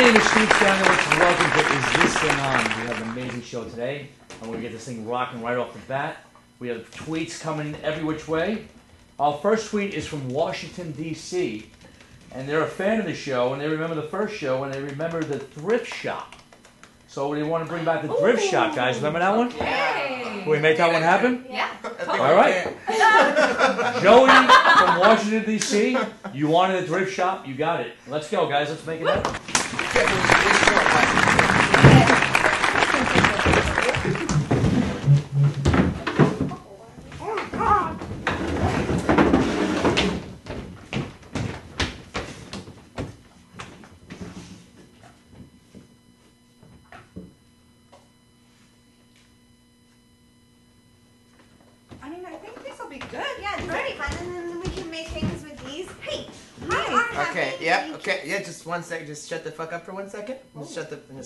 name is Steve Stanulis, and welcome to Is This Thing On? We have an amazing show today, and we're going to get this thing rocking right off the bat. We have tweets coming every which way. Our first tweet is from Washington, D.C., and they're a fan of the show, and they remember the first show, and they remember the thrift shop. So they want to bring back the thrift shop, guys. Remember that one? Yay. Will we make that one happen? Yeah. All right. Joey from Washington, D.C., you wanted a thrift shop. You got it. Let's go, guys. Let's make it happen. Yeah, just 1 second. Just shut the fuck up for 1 second. Just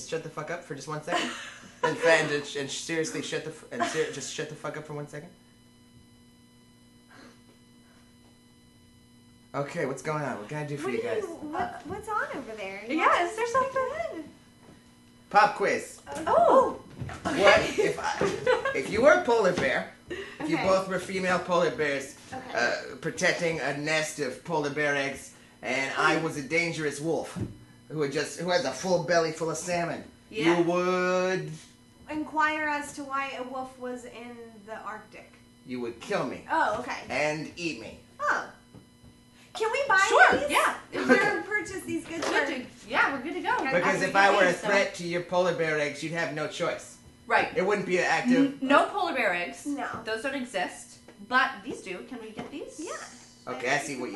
shut the fuck up for just 1 second. and seriously just shut the fuck up for 1 second. Okay, what's going on? What can I do for you guys? What's on over there? Yeah, is there something? Pop quiz. Oh. What if you were a polar bear? If you both were female polar bears, protecting a nest of polar bear eggs. And I was a dangerous wolf who has a full belly full of salmon. Yeah. You would inquire as to why a wolf was in the Arctic. You would kill me. Oh, okay. And eat me. Oh. Can we buy these? Yeah. We're going to purchase these goods. Yeah, we're good to go. Because if I were a threat to your polar bear eggs, you'd have no choice. Right. It wouldn't be an active. No polar bear eggs. No. Those don't exist. But these do. Can we get these? Yeah. Okay, I see what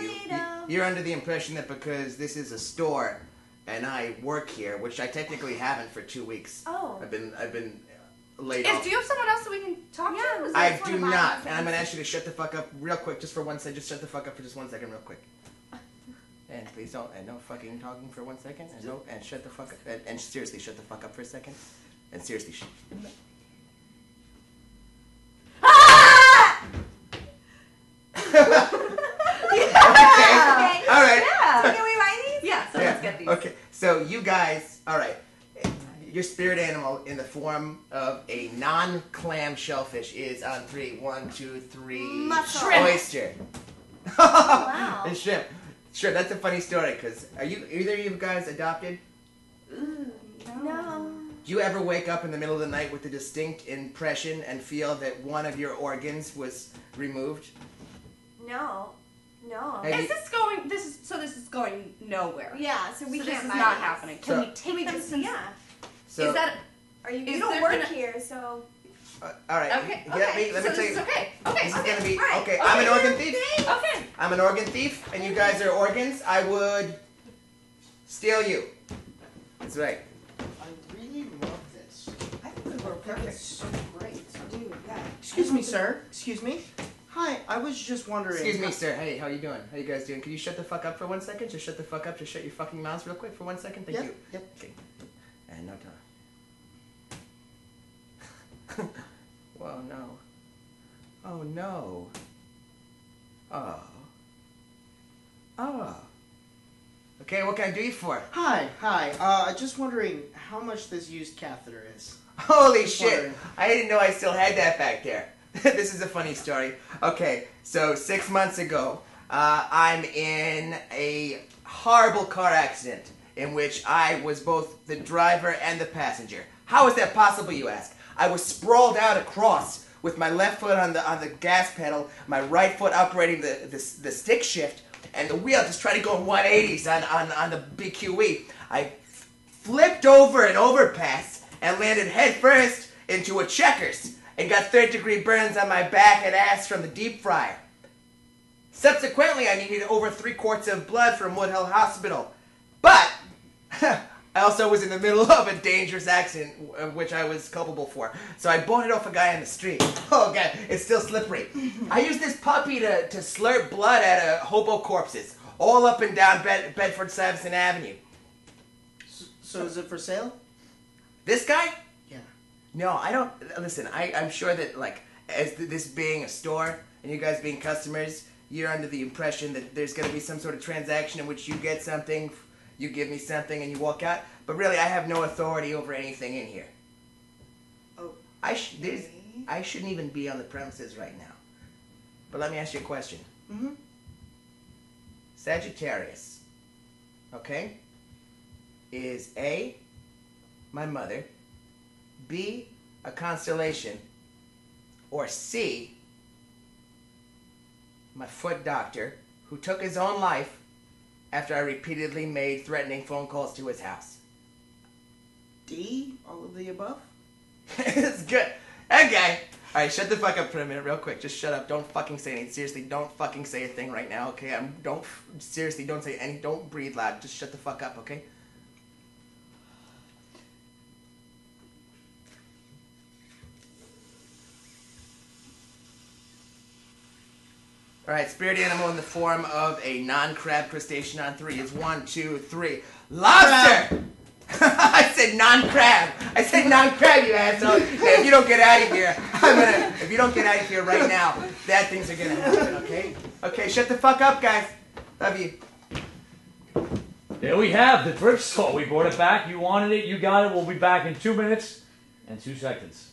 you're under the impression that because this is a store and I work here, which I technically haven't for 2 weeks. Oh. I've been laid off. Do you have someone else that we can talk to? I do not, and I'm gonna ask you to shut the fuck up real quick, just for 1 second. Just shut the fuck up for just 1 second, real quick. And please don't, and no fucking talking for 1 second, and shut the fuck up, and seriously shut the fuck up for a second, and seriously shut. Okay. All right. Yeah. So can we buy these? Yeah, so let's get these. Okay, so you guys, all right. Your spirit animal in the form of a non-clam shellfish is on 3. 1, 2, 3. Mussel. Oyster. Wow. And shrimp. Sure, that's a funny story, because are either of you guys adopted? No. Do you ever wake up in the middle of the night with a distinct impression and feel that one of your organs was removed? No. No. Hey, This is going nowhere. Yeah, so we So can't this is buy not these. happening. So- Can we take them since... Yeah. So, Is that... You don't there work gonna- here, so... all right. Okay, Let me so tell this you. is okay. Okay, This is gonna be right. okay. I'm an organ thief. Okay. I'm an organ thief, and you guys are organs. I would steal you. That's right. I really love this. I think the work is so great. Dude, yeah. Excuse me, sir. Excuse me. Hi, I was just wondering. Excuse me, sir. Hey, how you doing? How you guys doing? Can you shut the fuck up for 1 second? Just shut the fuck up. Just shut your fucking mouths real quick for 1 second. Thank Yep, you. yep. Okay. And no time. Whoa, no. Oh, no. Oh. Oh. Okay, what can I do you for? Hi. Just wondering how much this used catheter is. Holy Just shit! wondering. I didn't know I still had that back there. This is a funny story. Okay, so 6 months ago, I'm in a horrible car accident in which I was both the driver and the passenger. How is that possible, you ask? I was sprawled out across with my left foot on the gas pedal, my right foot operating the stick shift, and the wheel just trying to go in 180s on the BQE. I flipped over an overpass and landed head first into a Checkers and got third-degree burns on my back and ass from the deep fryer. Subsequently, I needed over 3 quarts of blood from Woodhull Hospital. But I also was in the middle of a dangerous accident, which I was culpable for. So I bought it off a guy on the street. Oh, God, it's still slippery. I used this puppy to slurp blood out of hobo corpses, all up and down Bedford-Stuyvesant Avenue. So is it for sale? This guy? Yeah. No, I don't. Listen, I'm sure that, like, as this being a store and you guys being customers, you're under the impression that there's going to be some sort of transaction in which you get something you give me something and you walk out. But really, I have no authority over anything in here. Oh. I shouldn't even be on the premises right now. But let me ask you a question. Mm-hmm. Sagittarius, okay, is A, my mother, B, a constellation, or C, my foot doctor, who took his own life after I repeatedly made threatening phone calls to his house. D, all of the above? It's good. Okay. Alright, shut the fuck up for a minute real quick. Just shut up. Don't fucking say anything. Seriously, don't fucking say a thing right now, okay? Seriously, don't say any, don't breathe loud. Just shut the fuck up, okay? Alright, spirit animal in the form of a non-crab crustacean on 3 is 1, 2, 3. Lobster! I said non-crab. I said non-crab, you asshole. Now, if you don't get out of here, if you don't get out of here right now, bad things are gonna happen, okay? Okay, shut the fuck up, guys. Love you. There we have the thrift store. We brought it back. You wanted it. You got it. We'll be back in 2 minutes and 2 seconds.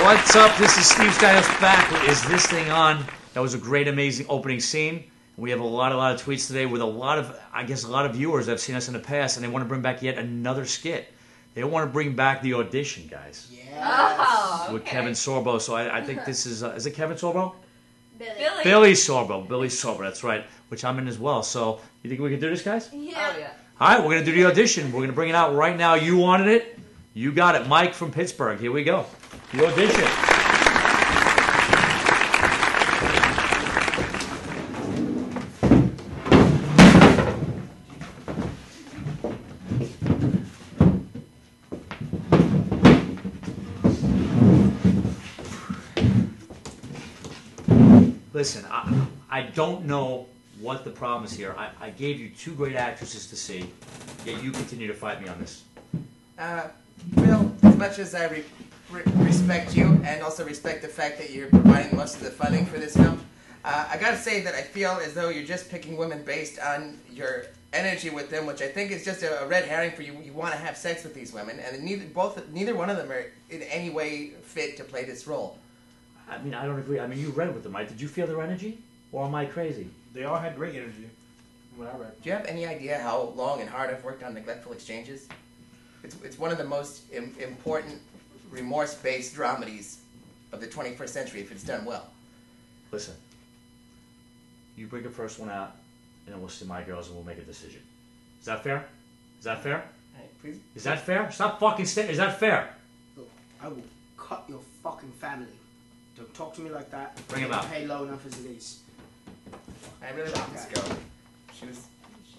What's up? This is Steve Stanulis back with Is This Thing On? That was a great, amazing opening scene. We have a lot of tweets today with a lot of viewers that have seen us in the past, and they want to bring back yet another skit. They want to bring back the audition, guys. Yes. Oh, okay. With Kevin Sorbo. So I think this is it Kevin Sorbo? Billy Sorbo. Billy Sorbo, that's right. Which I'm in as well. So you think we can do this, guys? Yeah. Oh, yeah. All right, we're going to do the audition. We're going to bring it out right now. You wanted it. You got it. Mike from Pittsburgh. Here we go. The audition. Listen, I don't know what the problem is here. I gave you 2 great actresses to see, yet you continue to fight me on this. Well, as much as I respect you and also respect the fact that you're providing most of the funding for this film, I gotta say that I feel as though you're just picking women based on your energy with them, which I think is just a red herring for you. You want to have sex with these women, and neither one of them are in any way fit to play this role. I mean, I don't agree. I mean, you read with them, right? Did you feel their energy? Or am I crazy? They all had great energy, what I read. Do you have any idea how long and hard I've worked on Neglectful Exchanges? It's one of the most important remorse-based dramedies of the 21st century if it's done well. Listen, you bring the first one out, and then we'll see my girls and we'll make a decision. Is that fair? Is that fair? Hey, please. Is that fair? Stop fucking saying. Is that fair? Look, I will cut your fucking family. Don't talk to me like that. Bring him out. Pay low enough as it is. I really like this girl.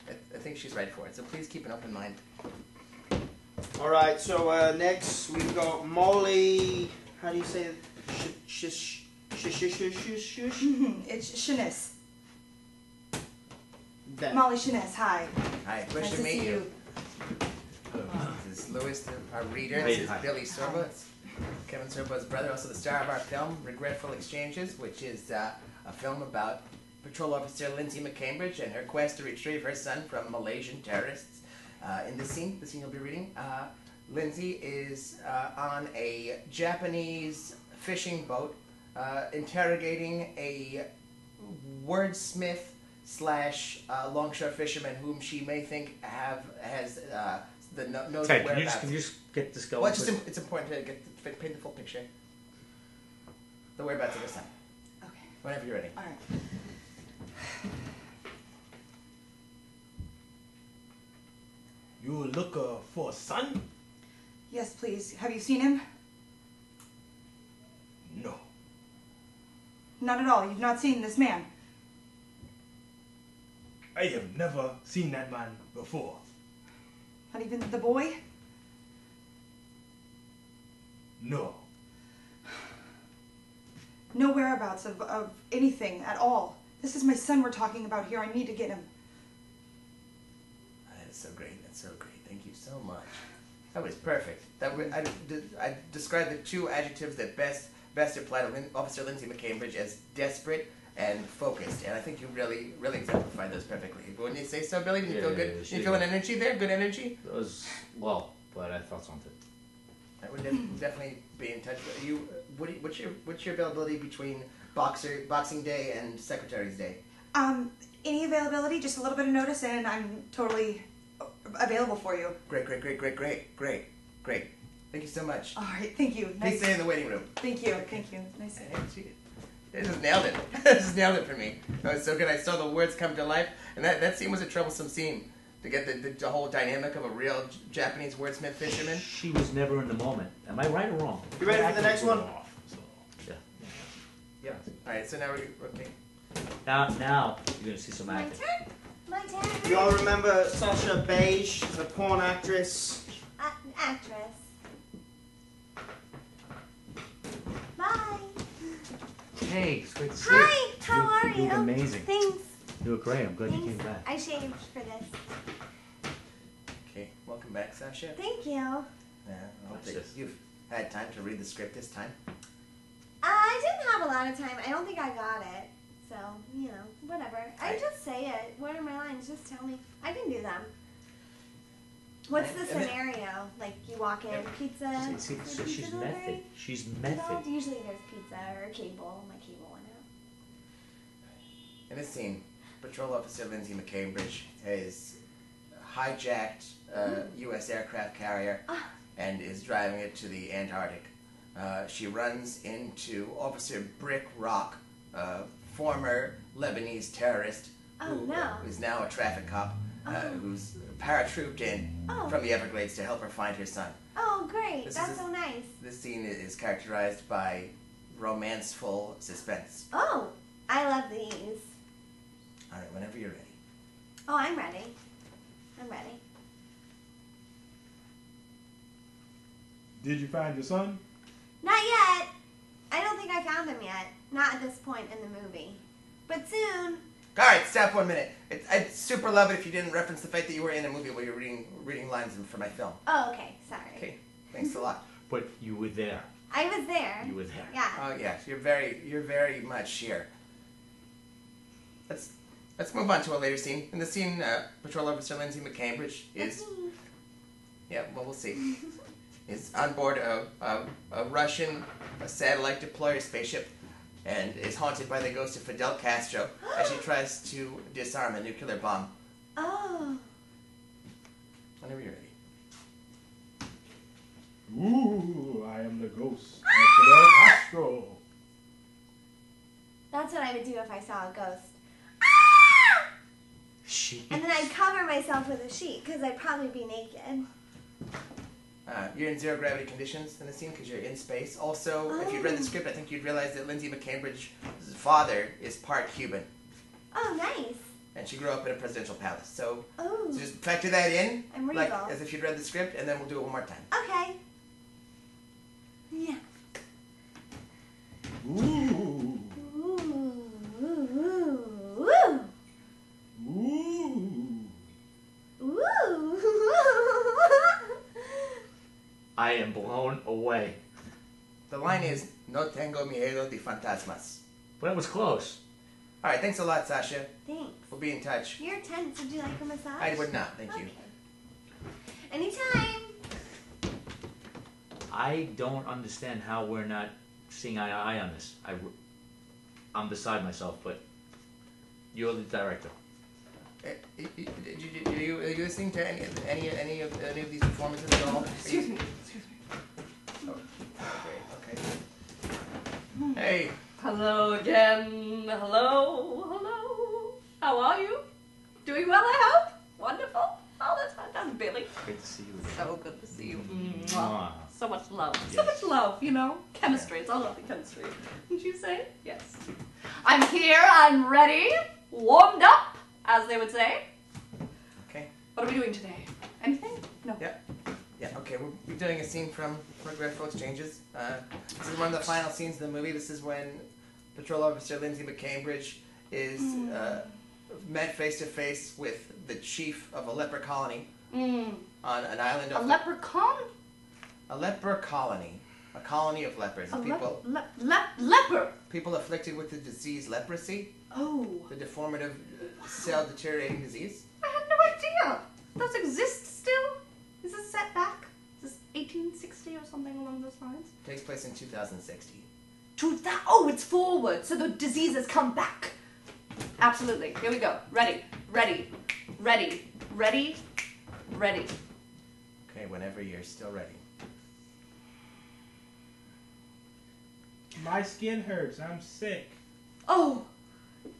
I think she's right for it, so please keep an open mind. Alright, so next we've got Molly. How do you say it? It's Shanice. Molly Shanice, hi. Hi, Nice pleasure to to meet see you. This is Louis, our reader. This is Hi. Billy Sorbo. It's Kevin Sorbo's brother, also the star of our film, Regretful Exchanges, which is a film about Patrol Officer Lindsay McCambridge and her quest to retrieve her son from Malaysian terrorists. In the scene you'll be reading, Lindsay is on a Japanese fishing boat interrogating a wordsmith / longshore fisherman whom she may think has knows Ted, the can whereabouts. you just get this going? Well, it's important to paint the full picture. The whereabouts of her son. Okay. Whenever you're ready. All right. You look for a son? Yes, please. Have you seen him? No. Not at all. You've not seen this man. I have never seen that man before. Not even the boy? No. No whereabouts of anything at all. This is my son we're talking about here. I need to get him. That's so great. That's so great. Thank you so much. That was perfect. I described the two adjectives that best apply to Officer Lindsay McCambridge as desperate and focused, and I think you really exemplified those perfectly. Wouldn't you say so, Billy? Did you feel good? Did you feel an energy there? Good energy? It was low, but I felt something. I would definitely be in touch with you. What's your availability between Boxing Day and Secretary's Day? Any availability, just a little bit of notice, and I'm totally available for you. Great. Thank you so much. All right, thank you. Please stay in the waiting room. Thank you. Nice. They just nailed it. Just nailed it for me. That was so good. I saw the words come to life, and that scene was a troublesome scene to get the whole dynamic of a real Japanese wordsmith fisherman. She was never in the moment. Am I right or wrong? You ready for the next one? Yeah. Yeah. All right. So now we're okay. Now you're gonna see some My acting. turn? My turn? You all remember Sasha Beige, the porn actress? Actress. Bye. Hey, it's great to see you. Hi, how are you? You look amazing. Thanks. You look great. I'm glad you Thanks. came back. I shaved for this. Okay. Welcome back, Sasha. Thank you. Yeah, I hope What's that this? you've had time to read the script this time. I didn't have a lot of time. I don't think I got it. So, whatever. I just say it. What are my lines? Just tell me. I can do them. What's the scenario? Like, you walk in, pizza? See, pizza she's delivery? method. She's Involved? method. Usually there's pizza or cable. My cable went out. In this scene, Patrol Officer Lindsay McCambridge has hijacked a U.S. aircraft carrier and is driving it to the Antarctic. She runs into Officer Brick Rock, a former Lebanese terrorist who is now a traffic cop, who's paratrooped in from the Everglades to help her find her son. Oh, great. That's so nice. This scene is characterized by romanceful suspense. Oh, I love these. All right, whenever you're ready. Oh, I'm ready. I'm ready. Did you find your son? Not yet. I don't think I found him yet. Not at this point in the movie. But soon. All right, stop 1 minute. I'd super love it if you didn't reference the fact that you were in a movie while you're reading lines for my film. Oh, okay. Sorry. Okay, thanks a lot. But you were there. I was there. You were there. Yeah. Oh yes, you're very much here. Let's move on to a later scene. In the scene, Patrol Officer Lindsay McCambridge is. Yeah, well, we'll see. Is on board a Russian satellite deployer spaceship, and is haunted by the ghost of Fidel Castro as she tries to disarm a nuclear bomb. Oh. Whenever you're ready. Ooh, I am the ghost of Fidel Castro. That's what I would do if I saw a ghost. She. And then I'd cover myself with a sheet because I'd probably be naked. You're in zero gravity conditions in the scene because you're in space. Also, if you'd read the script, I think you'd realize that Lindsay McCambridge's father is part Cuban. Oh, nice. and she grew up in a presidential palace. So Oh. just factor that in, I'm like regal. as if you'd read the script, and then we'll do it one more time. Okay. Yeah. Ooh. Ooh. Ooh. Ooh. Ooh. I am blown away. The line is "No tengo miedo de fantasmas." But that was close. All right, thanks a lot, Sasha. Thanks. We'll be in touch. You're tense. Would you like a massage? I would not, thank you. Okay. Anytime. I don't understand how we're not seeing eye to eye on this. I'm beside myself, but you're the director. Are you listening to any of these performances at all? Excuse me. Oh, great. Okay. Hey. Hello again. Hello. How are you? Doing well, I hope? Wonderful. Oh, that's fantastic, Billy. Great to see you. So good to see you. Mwah. So much love. So Yes. much love, you know? Chemistry. It's all about the chemistry. Didn't you say? Yes. I'm here. I'm ready. Warmed up, as they would say. Okay. What are we doing today? Anything? No. Yeah, okay, we're doing a scene from Regretful Exchanges. This is one of the final scenes of the movie. This is when Patrol Officer Lindsay McCambridge is met face to face with the chief of a leper colony on an island A of leprechaun? a leper colony. A colony of lepers. A People leper? people afflicted with the disease leprosy, Oh. the deformative cell deteriorating disease. I had no idea. Those exist still? Is this set back? Is this 1860 or something along those lines? Takes place in 2060. Oh, it's forward, so the disease has come back. Absolutely. Here we go. Ready. Okay, whenever you're still ready. My skin hurts. I'm sick. Oh,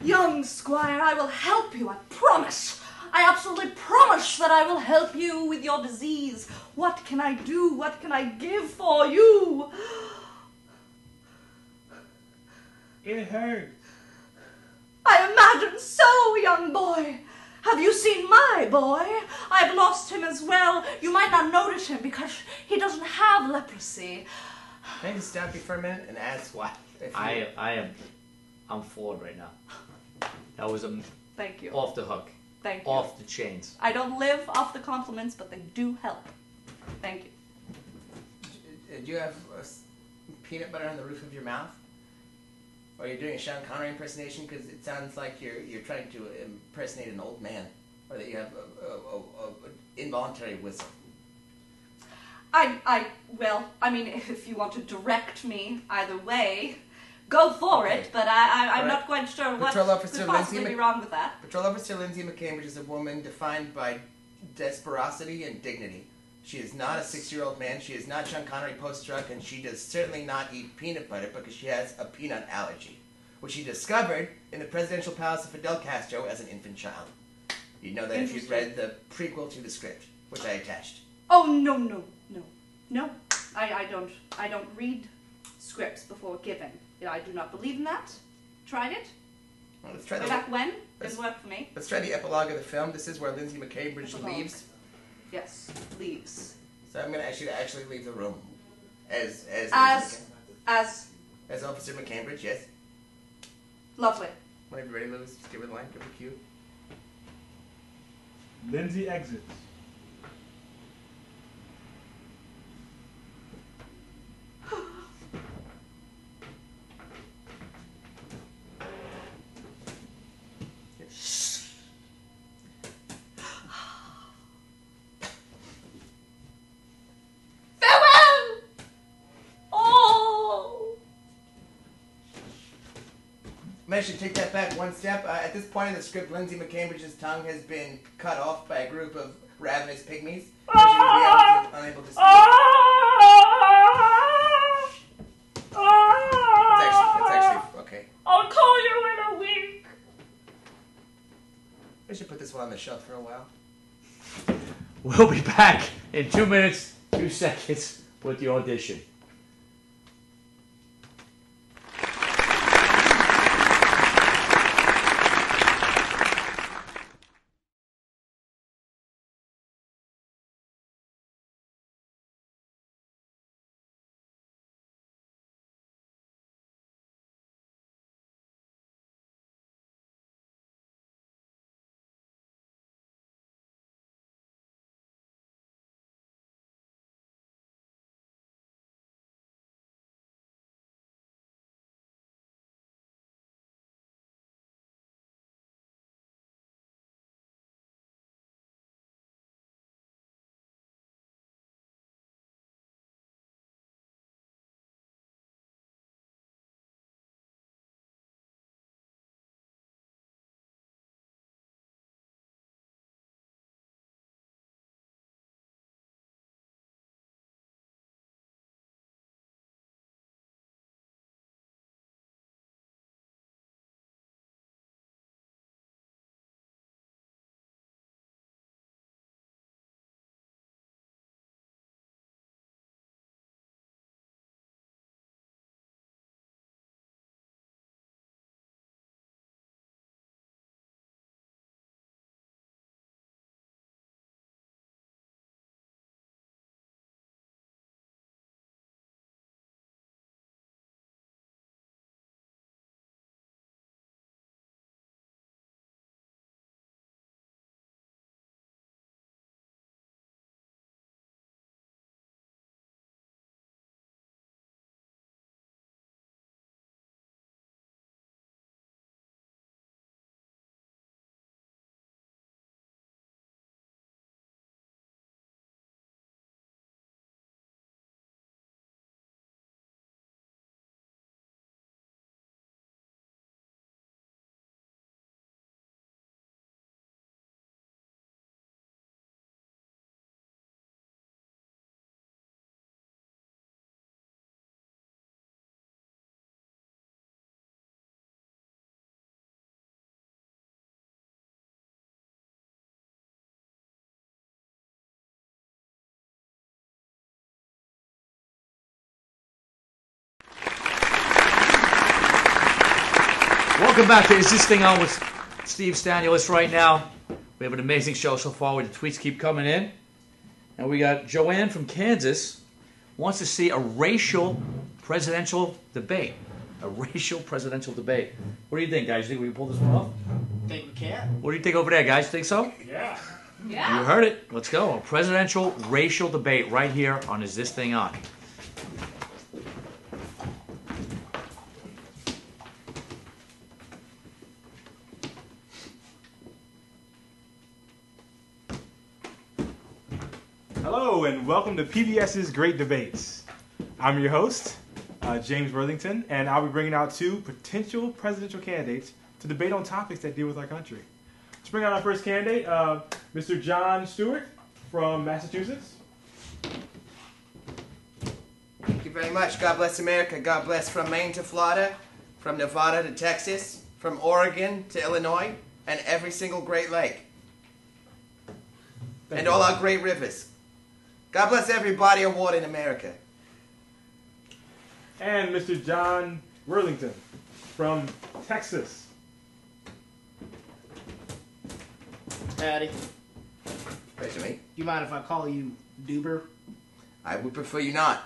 young squire, I will help you, I promise. I absolutely promise that I will help you with your disease. What can I do? What can I give for you? It hurts. I imagine so, young boy. Have you seen my boy? I've lost him as well. You might not notice him because he doesn't have leprosy. Can I just stop you for a minute and ask why? I'm floored right now. That was Thank you. off the hook, Thank you. off the chains. I don't live off the compliments, but they do help. Thank you. Do you have peanut butter on the roof of your mouth? Or you're doing a Sean Connery impersonation? Because it sounds like you're trying to impersonate an old man. Or that you have an involuntary whistle. Well, I mean, if you want to direct me either way, go for Okay. it, but I'm All not right. quite sure what Patrol Officer could possibly Lindsay be wrong with that. Patrol Officer Lindsay McCambridge is a woman defined by desperosity and dignity. She is not a 6-year-old man. She is not Sean Connery post-struck, and she does certainly not eat peanut butter because she has a peanut allergy, which she discovered in the presidential palace of Fidel Castro as an infant child. You'd know that if you'd read the prequel to the script, which I attached. Oh, no. I don't read scripts before giving. I do not believe in that. Tried it. Well, let's try Way the back when. let's- Didn't work for me. Let's try the epilogue of the film. This is where Lindsay McCambridge Epilogue. leaves. Yes, leaves. So I'm going to ask you to actually leave the room as Officer McCambridge. Yes. Lovely. Whenever you're ready, Lewis, just give her the line, give her the cue. Lindsay exits. Farewell! Oh! I should take that back one step. At this point in the script, Lindsay McCambridge's tongue has been cut off by a group of ravenous pygmies, so she would be unable to speak. It's actually okay. I'll call you in a week. I should put this one on the shelf for a while. We'll be back in 2 minutes, 2 seconds with the audition. Welcome back to Is This Thing On with Steve Stanulis right now. We have an amazing show so far where the tweets keep coming in. And we got Joanne from Kansas wants to see a racial presidential debate. A racial presidential debate. What do you think, guys? You think we can pull this one off? Think we can? What do you think over there, guys? Think so? Yeah. You heard it. Let's go. A presidential racial debate right here on Is This Thing On? Hello and welcome to PBS's Great Debates. I'm your host, James Worthington, and I'll be bringing out two potential presidential candidates to debate on topics that deal with our country. Let's bring out our first candidate, Mr. Jon Stewart from Massachusetts. Thank you very much. God bless America. God bless from Maine to Florida, from Nevada to Texas, from Oregon to Illinois, and every single Great Lake. And all our great rivers. God bless every body of water in America. And Mr. John Worthington from Texas. Patty, Benjamin, you mind if I call you Duber? I would prefer you not.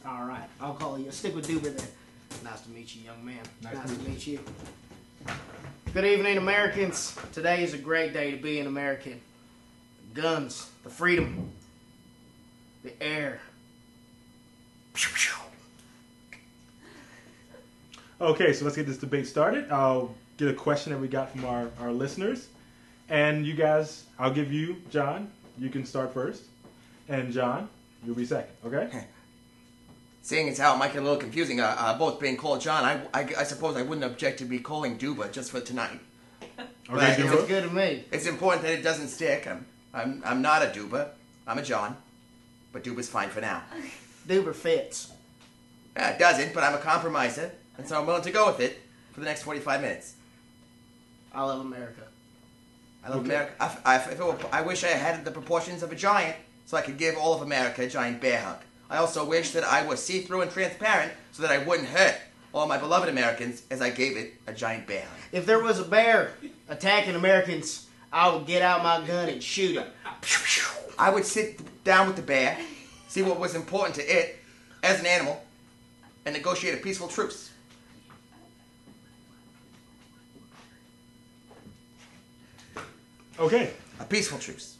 All right, I'll call you. Stick with Duber then. Nice to meet you, young man. Nice to meet you. Good evening, Americans. Today is a great day to be an American. The guns, the freedom, the air. Okay, so let's get this debate started. I'll get a question that we got from our listeners. And you guys, I'll give you, John, you can start first. And John, you'll be second, okay? Seeing as how it might get a little confusing, both being called John, I suppose I wouldn't object to be calling Duba just for tonight. Okay, But Sounds Duba. good to me. it's important that it doesn't stick. I'm not a Duba. I'm a John. But Duba's fine for now. Duber fits. Yeah, it doesn't, but I'm a compromiser, and so I'm willing to go with it for the next 45 minutes. I love America. I love Okay. America. I wish I had the proportions of a giant, so I could give all of America a giant bear hug. I also wish that I was see-through and transparent, so that I wouldn't hurt all my beloved Americans as I gave it a giant bear hug. If there was a bear attacking Americans, I would get out my gun and shoot it. I would sit down with the bear, see what was important to it as an animal, and negotiate a peaceful truce. Okay, A peaceful truce.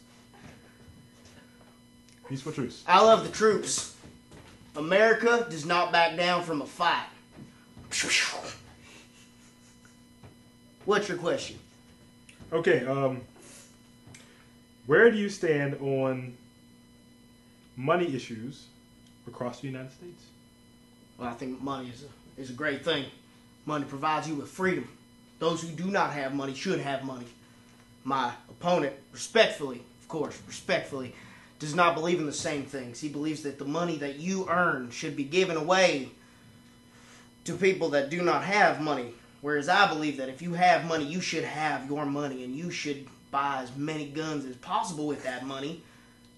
peaceful truce. I love the troops. America does not back down from a fight. What's your question? Okay, where do you stand on money issues across the United States? Well, I think money is a great thing. Money provides you with freedom. Those who do not have money should have money. My opponent, respectfully, of course, respectfully, does not believe in the same things. He believes that the money that you earn should be given away to people that do not have money. Whereas I believe that if you have money, you should have your money, and you should buy as many guns as possible with that money.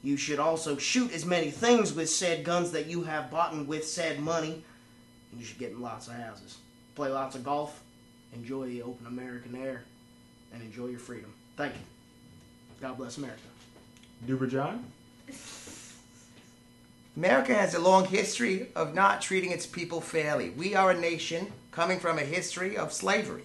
You should also shoot as many things with said guns that you have bought with said money. And you should get in lots of houses. Play lots of golf. Enjoy the open American air. And enjoy your freedom. Thank you. God bless America. Duber John? America has a long history of not treating its people fairly. We are a nation coming from a history of slavery.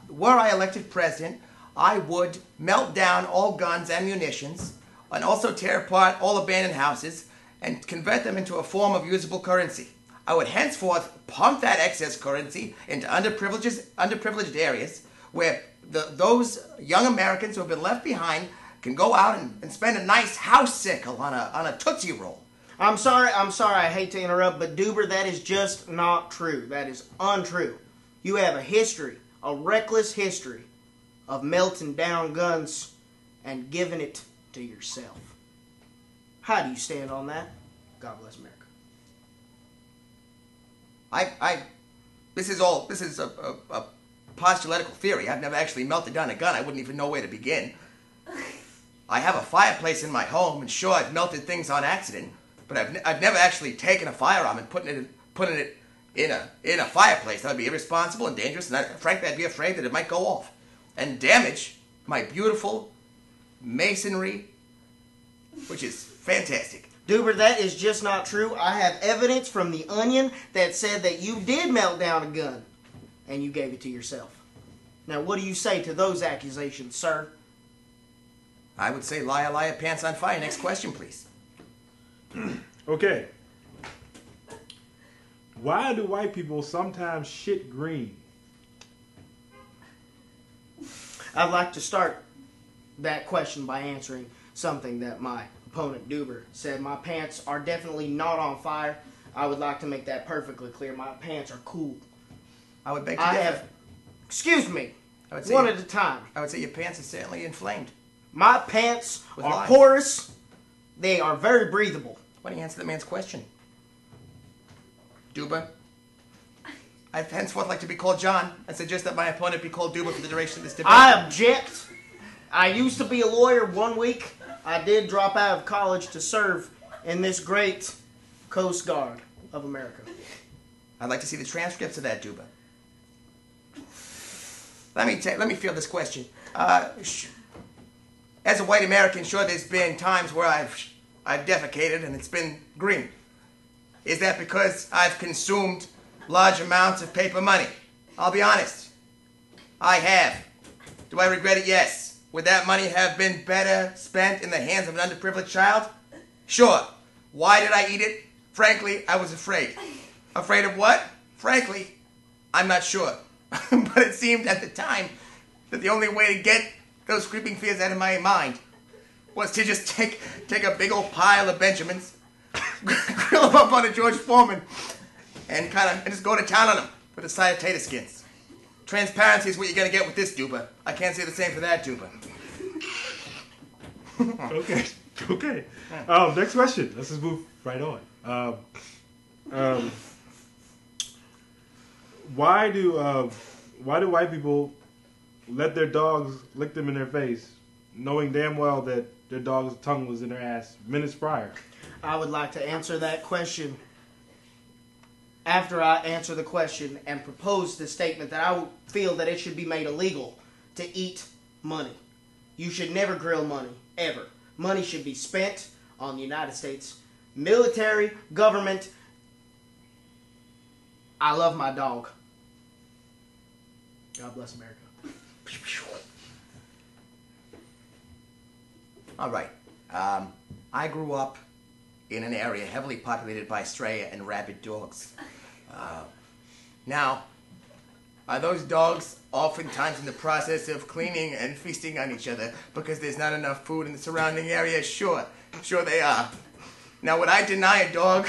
Were I elected president, I would melt down all guns and munitions and also tear apart all abandoned houses and convert them into a form of usable currency. I would henceforth pump that excess currency into underprivileged areas where those young Americans who have been left behind can go out and spend a nice house sickle on a Tootsie Roll. I'm sorry, I hate to interrupt, but Duber, that is just not true. That is untrue. You have a history, a reckless history, of melting down guns and giving it to yourself. How do you stand on that? God bless America. This is a postulatical theory. I've never actually melted down a gun. I wouldn't even know where to begin. I have a fireplace in my home, and sure, I've melted things on accident, but I've never actually taken a firearm and putting it in a fireplace. That would be irresponsible and dangerous, and frankly, I'd be afraid that it might go off and damage my beautiful masonry, which is fantastic. Duber, that is just not true. I have evidence from the Onion that said that you did melt down a gun, and you gave it to yourself. Now, what do you say to those accusations, sir? I would say liar, liar, pants on fire. Next question, please. Okay. Why do white people sometimes shit green? I'd like to start that question by answering something that my opponent, Duber, said. My pants are definitely not on fire. I would like to make that perfectly clear. My pants are cool. I would beg to differ. Excuse me. I would say One at a time. I would say your pants are certainly inflamed. My pants With are lies. porous. They are very breathable. Why don't you answer the man's question? Duba? I'd henceforth like to be called John. I suggest that my opponent be called Duba for the duration of this debate. I object. I used to be a lawyer 1 week. I did drop out of college to serve in this great Coast Guard of America. I'd like to see the transcripts of that, Duba. Let me field this question. As a white American, sure, there's been times where I've defecated and it's been green. Is that because I've consumed large amounts of paper money? I'll be honest. I have. Do I regret it? Yes. Would that money have been better spent in the hands of an underprivileged child? Sure. Why did I eat it? Frankly, I was afraid. Afraid of what? Frankly, I'm not sure. But it seemed at the time that the only way to get those creeping fears out of my mind was to just take a big old pile of Benjamins, grill them up on a George Foreman, and just go to town on them with a side of tater skins. Transparency is what you're gonna get with this Duba. I can't say the same for that Duba. Okay. Next question. Let's just move right on. Why do white people let their dogs lick them in their face, knowing damn well that their dog's tongue was in their ass minutes prior? I would like to answer that question after I answer the question and propose the statement that I feel that it should be made illegal to eat money. You should never grill money, ever. Money should be spent on the United States military, government. I love my dog. God bless America. All right. I grew up in an area heavily populated by stray and rabid dogs. Now, are those dogs oftentimes in the process of cleaning and feasting on each other because there's not enough food in the surrounding area? Sure they are. Now, would I deny a dog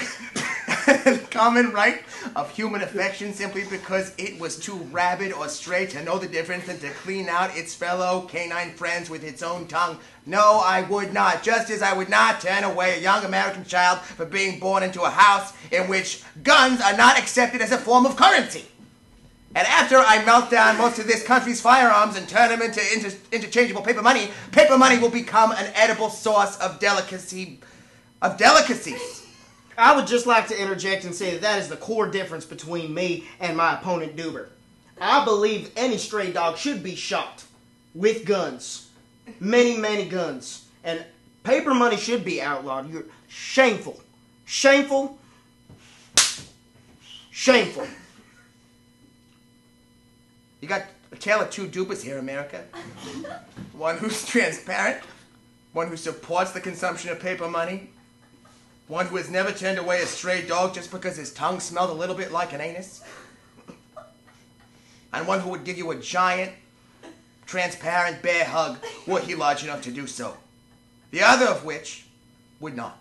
the common right of human affection simply because it was too rabid or stray to know the difference and to clean out its fellow canine friends with its own tongue? No, I would not. Just as I would not turn away a young American child for being born into a house in which guns are not accepted as a form of currency. And after I melt down most of this country's firearms and turn them into interchangeable paper money will become an edible source of delicacies. I would just like to interject and say that is the core difference between me and my opponent, Duber. I believe any stray dog should be shot with guns. Many, many guns. And paper money should be outlawed. You're shameful. Shameful. Shameful. You got a tale of two Dubas here, America. One who's transparent, one who supports the consumption of paper money, one who has never turned away a stray dog just because his tongue smelled a little bit like an anus, and one who would give you a giant, transparent bear hug were he large enough to do so. The other of which would not.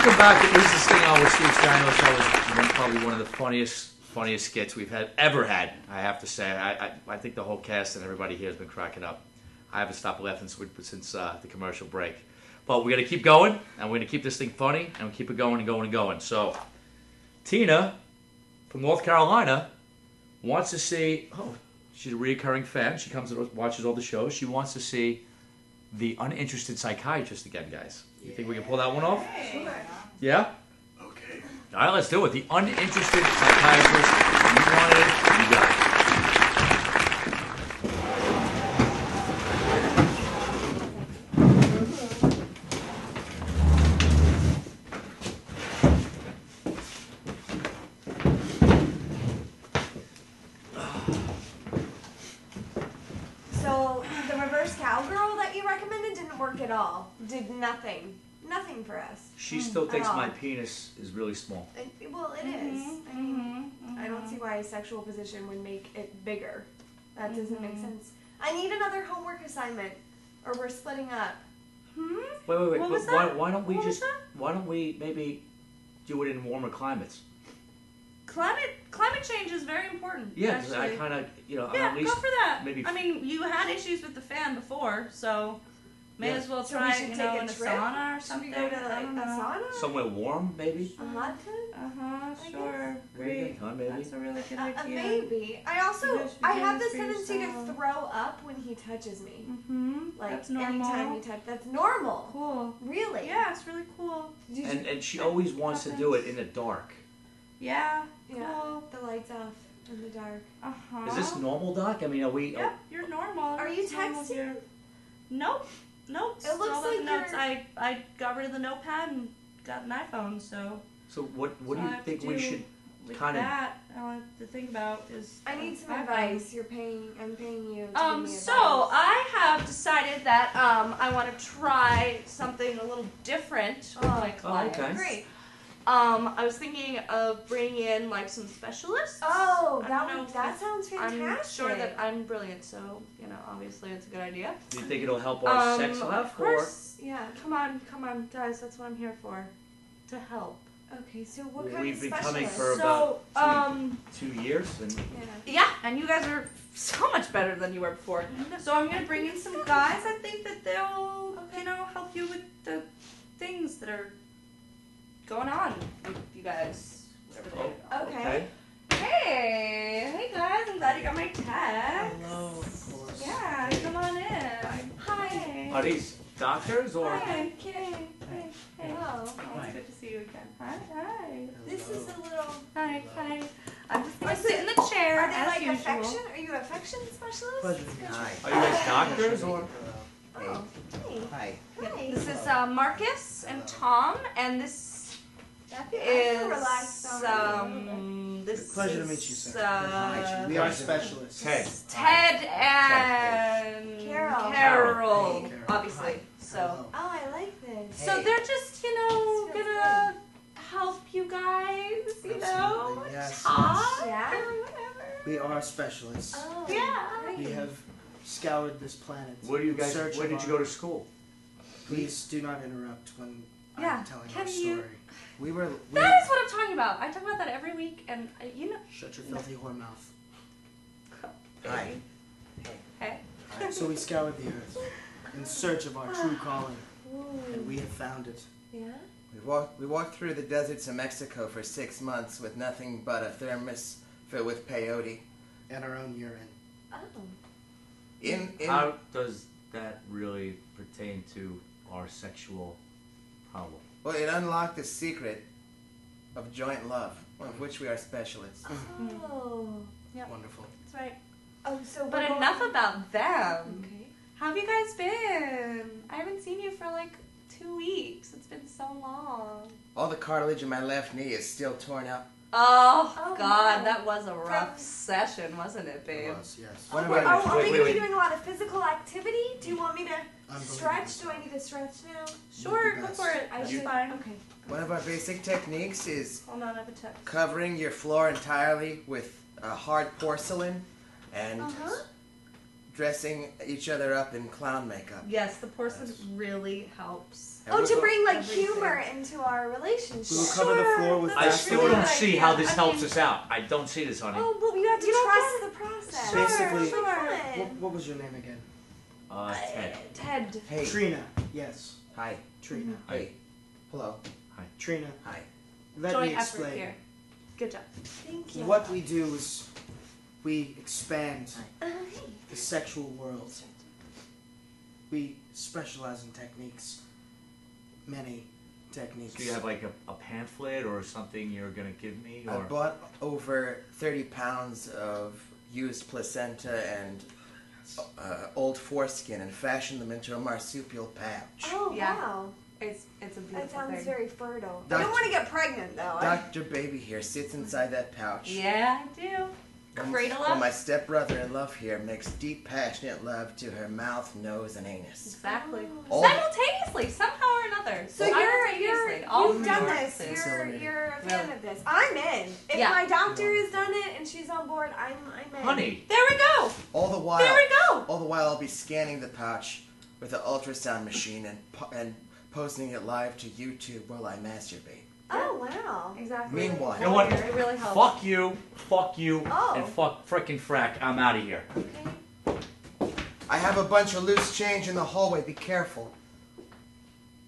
Welcome back to Is This Thing On with Steve Stanulis. That was probably one of the funniest skits we've ever had, I have to say. I think the whole cast and everybody here has been cracking up. I haven't stopped laughing since the commercial break. But we're going to keep going, and we're going to keep this thing funny, and we'll keep it going and going and going. So, Tina from North Carolina wants to see, she's a recurring fan. She comes and watches all the shows. She wants to see The Uninterested Psychiatrist again, guys. You think we can pull that one off? Sure. Yeah? Okay. All right, let's do it. The Uninterested Psychiatrist. You want it, you got it. So the reverse cowgirl that you recommended didn't work at all. Did nothing. Nothing for us. She still thinks all. my penis is really small. Well, it is. I mean, I don't see why a sexual position would make it bigger. That doesn't make sense. I need another homework assignment, or we're splitting up. Wait. What was that? Why don't we What was just? that? Why don't we maybe do it in warmer climates? Climate change is very important. Yeah, 'cause I actually. kind of, Yeah, at least go for that. maybe. I mean, you had issues with the fan before, so may Yeah. as well So we try, should in take a a trip? sauna or Should something. we go to I like don't a know. sauna? Somewhere warm, maybe. A hot tub? Sure. Great. Huh, maybe. That's a really good idea. Maybe. I also You guys should I do have this this for tendency yourself. to throw up when he touches me. Like That's normal. anytime he touches. That's normal. Cool. Really? Yeah, it's really cool. Did you- And she always wants to do it in the dark. Yeah. yeah. Cool. The lights off in the dark. Uh-huh. Is this normal, Doc? I mean, are we? Yep, you're normal. Are you It's normal texting? here. Nope. It Still looks about the like notes. you're- I got rid of the notepad and got an iPhone, so. So what do all I you have think to we do should with kind of? that, all I have to think about is. I need some iPhone. advice. I'm paying you to give me So advice. I have decided that I want to try something a little different with my clients. okay. Great. I was thinking of bringing in like some specialists. Oh, I don't know that if sounds fantastic. I'm sure that I'm brilliant, so obviously it's a good idea. Do you think it'll help our sex Of life? course. Yeah. Come on, guys. That's what I'm here for, to help. Okay, so what kind We've of been specialist? coming for So, about 2 years, and Yeah. yeah, and you guys are so much better than you were before. So I'm gonna bring in some guys. I think that they'll, help you with the things that are going on with you guys. Whatever they are. Okay. Hey guys, I'm glad you got my text. Hello, of course. Yeah, come on in. Hi. are these doctors or? Hi. Hey. Hello. Oh, it's good to see you again. Hi. This is a little. Hi. I'm just gonna sit in the chair Are they as like usual. affection? Are you affection specialist? Pleasure to meet you. Hi. Are you guys doctors or? Oh, hey. Hi. Hi. This is Marcus and Tom, and this I feel relaxed is already. this Pleasure to is, meet you, sir. We are specialists. Ted. Ted and Carol. Carol, Hey, Carol. obviously. So, Hello. Oh, I like this. so they're just This feels gonna help you guys, Absolutely, yes, talk yes. or whatever. We are specialists. Oh, Yeah. great. We have scoured this planet. Where do you in guys? search Where of did you our- go to school? Please do not interrupt when Yeah, I'm telling can our you- story. We were. That is what I'm talking about. I talk about that every week, and Shut your filthy whore mouth. Hi. Hey. So we scoured the earth in search of our true calling, and Ooh. we have found it. Yeah. We walked through the deserts of Mexico for 6 months with nothing but a thermos filled with peyote. And our own urine. Oh. In How does that really pertain to our sexual problem? well, it unlocked the secret of joint love, of which we are specialists. Oh. Yep. Wonderful. That's right. Oh, so But we're going- enough about them. Okay. How have you guys been? I haven't seen you for like 2 weeks. It's been so long. All the cartilage in my left knee is still torn out. Oh, Oh, God, no. that was a rough From- session, wasn't it, babe? It was, yes. What Are about we wait, going to wait. be doing a lot of physical activity? Do you want me to Unbelievable. stretch? Do I need to stretch now? Sure, You go guys- for it. I That's should. fine. Okay. One of our basic techniques is Hold on, I have a text. covering your floor entirely with hard porcelain and Uh-huh. dressing each other up in clown makeup. Yes, the porcelain really helps. And Oh, we'll to go- bring like Everything. humor into our relationship. We will cover the floor with I that's still a don't good see idea. how this I helps mean- us out. I don't see this, honey. Oh, well, you have to You don't trust the process. Basically- Sure, What was your name again? Ted. Ted. Hey. Trina. Yes, Hi. Trina. Hey. Hello. Trina. Hi. Let Joint me effort explain. here. Good job. Thank you. What we do is we expand Hey. the sexual world. We specialize in techniques, many techniques. Do you have like a pamphlet or something you're gonna give me? I Or bought over 30 pounds of used placenta and old foreskin and fashioned them into a marsupial pouch. Oh, Yeah. wow. It's a That beautiful sounds thing. very fertile. I Doctor- don't want to get pregnant, though. Dr. Baby here sits inside that pouch. Yeah, I do. Cradle While up. my stepbrother-in-love here makes deep, passionate love to her mouth, nose, and anus. Exactly. All- Simultaneously, somehow or another. So you've done three this. things. You're a fan Really? of this. I'm in. If Yeah. my doctor has done it and she's on board, I'm in. honey, There we go. All the while, There we go. all the while, I'll be scanning the pouch with an ultrasound machine and posting it live to YouTube while I masturbate. Oh, wow. Exactly. Meanwhile- you know what? It really helps. Fuck you, Oh. and fuck frickin' frack. I'm out of here. I have a bunch of loose change in the hallway. Be careful.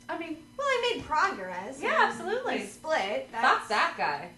I mean, Well, I made progress. Yeah, absolutely. We split. fuck that guy.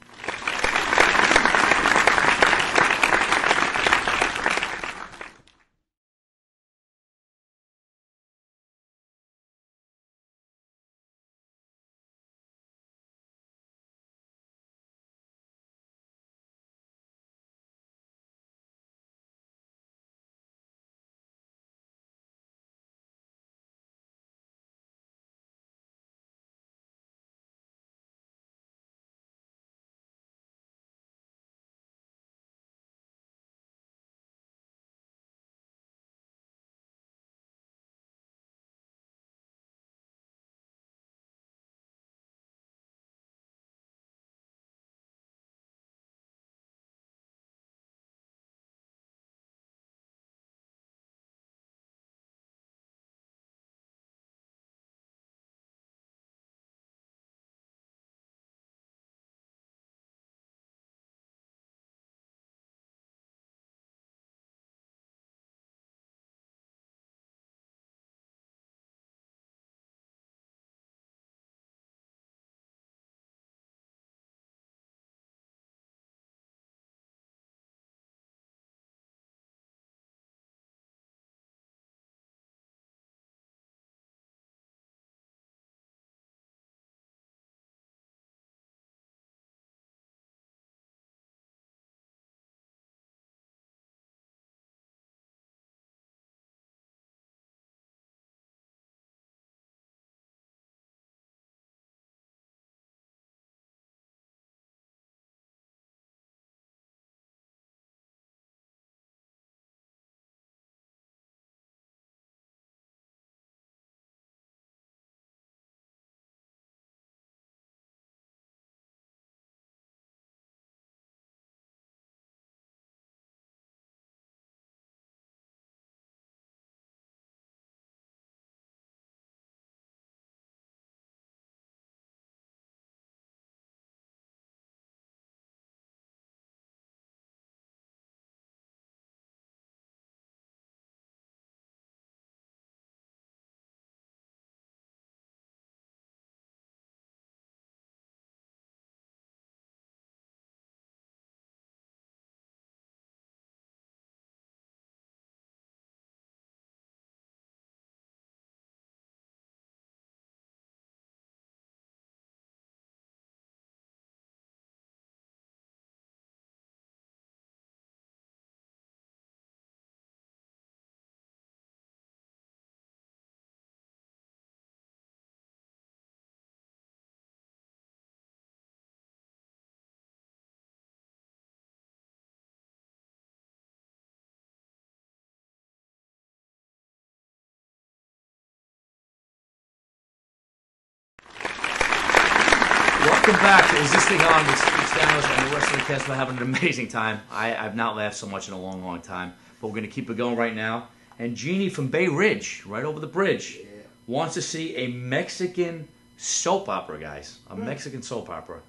Welcome back to Existing On with Stanulis and the rest of the cast. We're having an amazing time. I've not laughed so much in a long, long time. But we're going to keep it going right now. And Jeannie from Bay Ridge, right over the bridge, wants to see a Mexican soap opera, guys. A Mexican soap opera.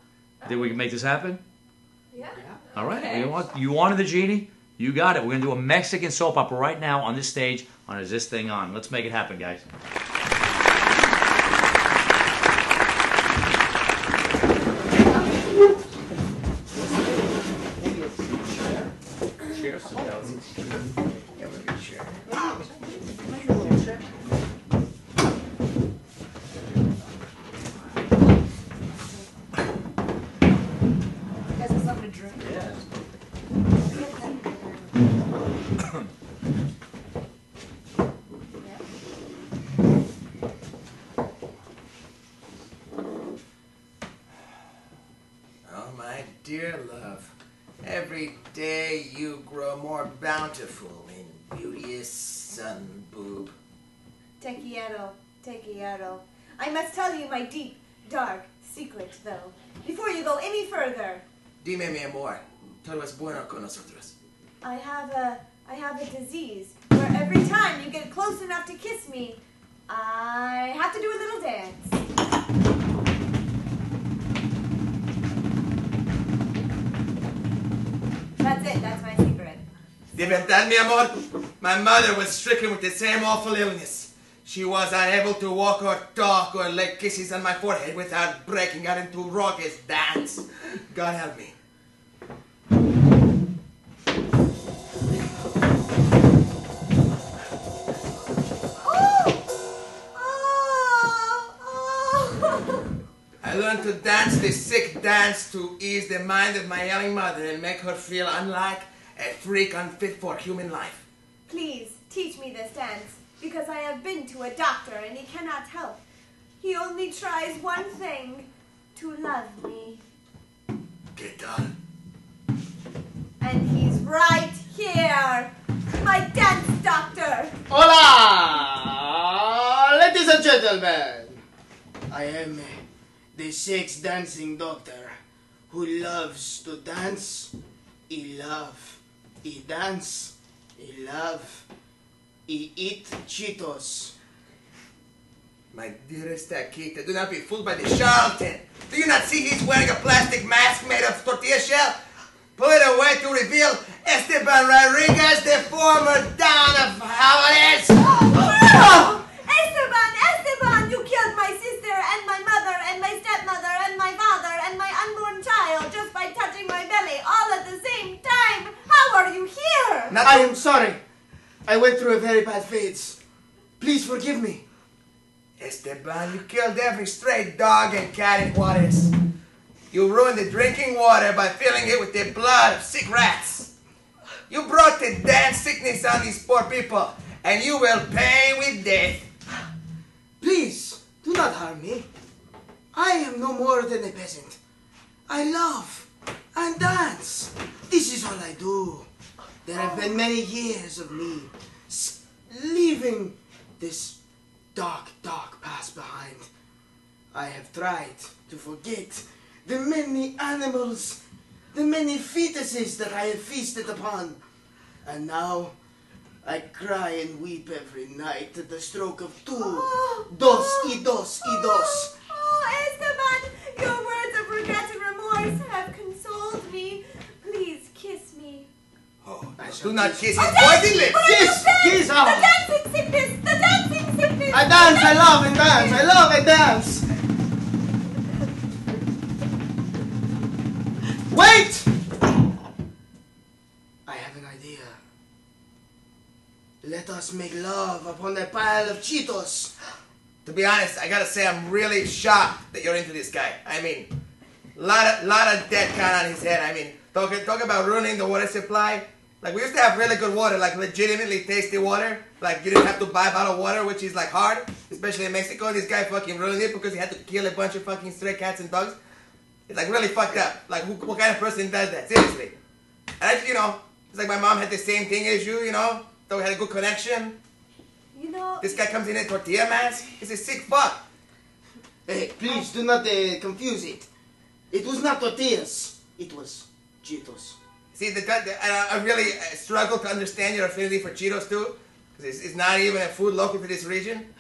Think we can make this happen? Yeah. All right. Okay. You wanted the Jeannie? You got it. We're going to do a Mexican soap opera right now on this stage on Is This Thing On. Let's make it happen, guys. Guys, have something to drink. Oh, my dear love, every day you grow more bountiful and beauteous, sun boob. Te quiero. I must tell you my deep, dark secret, though, before you go any further. Dime, mi amor, todo es bueno con nosotros. I have a disease where every time you get close enough to kiss me, I have to do a little dance. That's it. That's my secret. De verdad, mi amor, my mother was stricken with the same awful illness. She was unable to walk or talk or lay kisses on my forehead without breaking out into raucous dance. God help me. I learned to dance this sick dance to ease the mind of my yelling mother and make her feel unlike a freak unfit for human life. Please teach me this dance, because I have been to a doctor and he cannot help. He only tries one thing, to love me. ¿Qué tal? And he's right here, my dance doctor. Hola, ladies and gentlemen. I am the sex dancing doctor who loves to dance. He love, he dance, he love, he eat Cheetos. My dearest Akita, do not be fooled by the charlatan. Do you not see he's wearing a plastic mask made of tortilla shell? Pull it away to reveal Esteban Rodriguez, the former Don of Holidays. Esteban, you killed my sister and my mother and my stepmother and my father and my unborn child just by touching my belly all at the same time. How are you here? I am sorry. I went through a very bad phase. Please forgive me. Esteban, you killed every stray dog and cat in Juarez. You ruined the drinking water by filling it with the blood of sick rats. You brought the dance sickness on these poor people, and you will pay with death. Please, do not harm me. I am no more than a peasant. I love and dance. This is all I do. There have been many years of me leaving this dark past behind. I have tried to forget the many animals, the many fetuses that I have feasted upon. And now I cry and weep every night at the stroke of two. Dos. Oh, Esteban, your words of regret and remorse have consoled me. Please kiss me. Oh, do not kiss his Oh, poison lips. Kiss! The dancing sickness! The dancing sickness! I dance, I love and dance, I love and dance. Wait! I have an idea. Let us make love upon a pile of Cheetos. To be honest, I gotta say I'm really shocked that you're into this guy. I mean, lot of dead count on his head. I mean, talk about ruining the water supply. Like, we used to have really good water, like legitimately tasty water. Like, you didn't have to buy bottled water, which is like hard, especially in Mexico. This guy fucking ruined it because he had to kill a bunch of fucking stray cats and dogs. It's like really fucked up. Like, what kind of person does that? Seriously. And I, it's like my mom had the same thing as you, thought we had a good connection. This guy comes in a tortilla mask. He's a sick fuck. Hey, please do not confuse it. It was not tortillas. It was Cheetos. See, I really struggle to understand your affinity for Cheetos too. It's not even a food local to this region.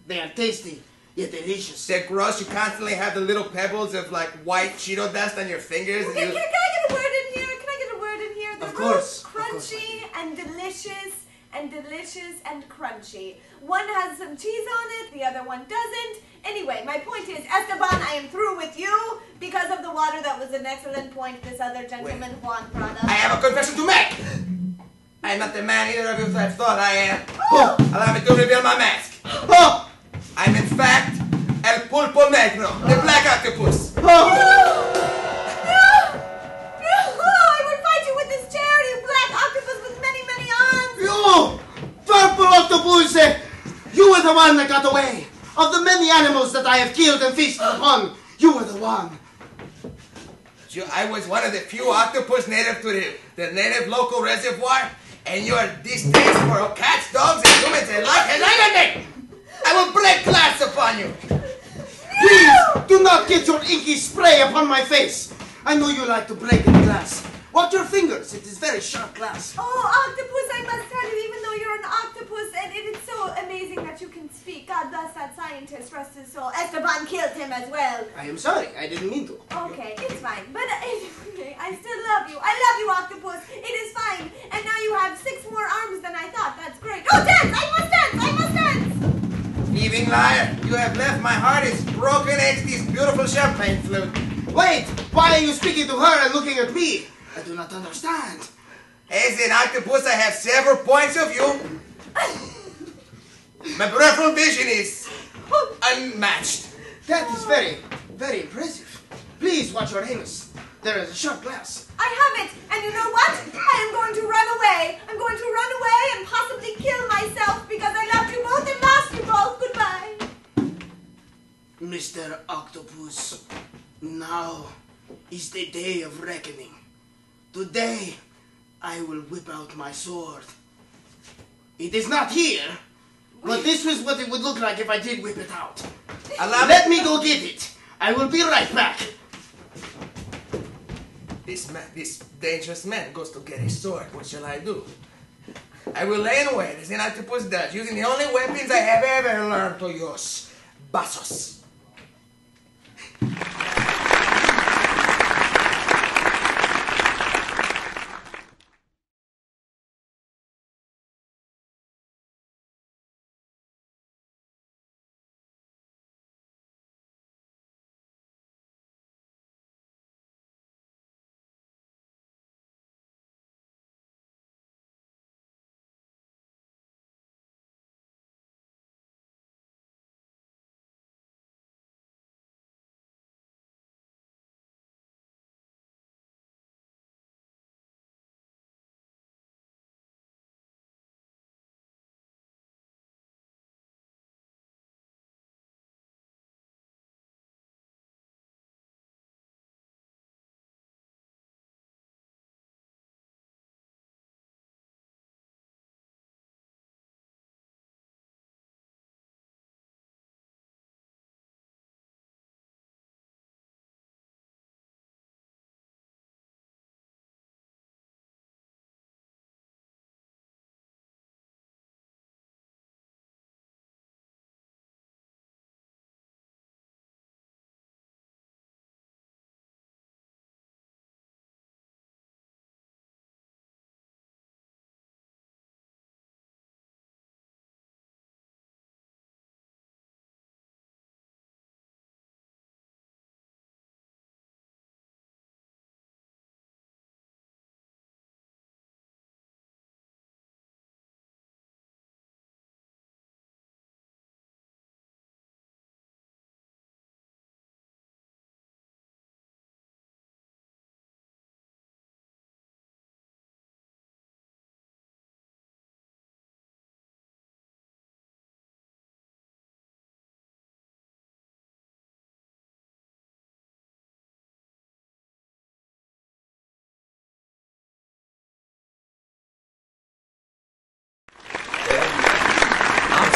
They are tasty, yet delicious. They're gross. You constantly have the little pebbles of like white Cheeto dust on your fingers. Okay, can I get a word in here? Can I get a word in here? They're Of course. both crunchy and delicious and crunchy. One has some cheese on it, the other one doesn't. Anyway, my point is, Esteban, I am through with you because of the water. That was an excellent point this other gentleman, Juan, brought up. I have a confession to make. I am not the man either of you have thought I am. Allow me to reveal my mask. I'm in fact El Pulpo Negro, the black octopus. No! I will fight you with this chair, you black octopus with many, many arms! You! Purple octopus! You were the one that got away! Of the many animals that I have killed and feasted upon, you were the one! I was one of the few octopus native to the native local reservoir, and your distaste for cats, dogs, and humans alike has angered me! I will break glass upon you! Please, do not get your inky spray upon my face! I know you like to break the glass. Watch your fingers, it is very sharp glass. Oh, octopus, I must tell you, even though you're an octopus, and it is so amazing that you can speak. God bless that scientist, rest his soul. Esteban killed him as well. I am sorry, I didn't mean to. Okay, it's fine. But anyway, I still love you. I love you, octopus. It is fine. And now you have 6 more arms than I thought. That's great. Oh, dance! I must dance! I must dance! Thieving liar, you have left my heart is broken against this beautiful champagne flute. Wait, why are you speaking to her and looking at me? I do not understand. As an octopus, I have several points of view. My peripheral vision is unmatched. That is very, very impressive. Please watch your anus. There is a sharp glass. I have it. And you know what? I am going to run away. I'm going to run away and possibly kill myself because I loved you both and lost you both. Goodbye. Mr. Octopus, now is the day of reckoning. Today, I will whip out my sword. It is not here, but this was what it would look like if I did whip it out. Let me go get it. I will be right back. This dangerous man goes to get his sword. What shall I do? I will lay in wait as an octopus does, using the only weapons I have ever learned to use. Basos.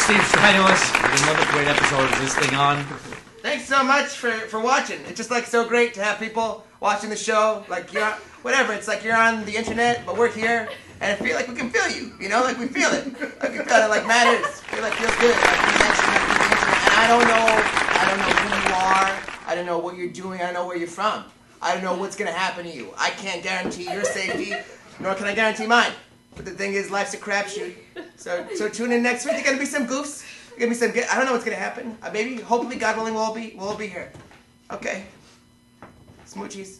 Steve Stanulis with another great episode of This Thing On. Thanks so much for watching. It's just like so great to have people watching the show. Like you're whatever. It's like you're on the internet, but we're here, and I feel like we can feel you. You know, like we feel it. Like we feel it. Like matters. Feels good. Like we mentioned, and I don't know who you are. I don't know what you're doing. I don't know where you're from. I don't know what's gonna happen to you. I can't guarantee your safety, nor can I guarantee mine. But the thing is, life's a crapshoot. So tune in next week. There's gonna be some goofs. There's gonna be some. I don't know what's gonna happen. Maybe, hopefully, God willing, we'll all be here. Okay. Smoochies.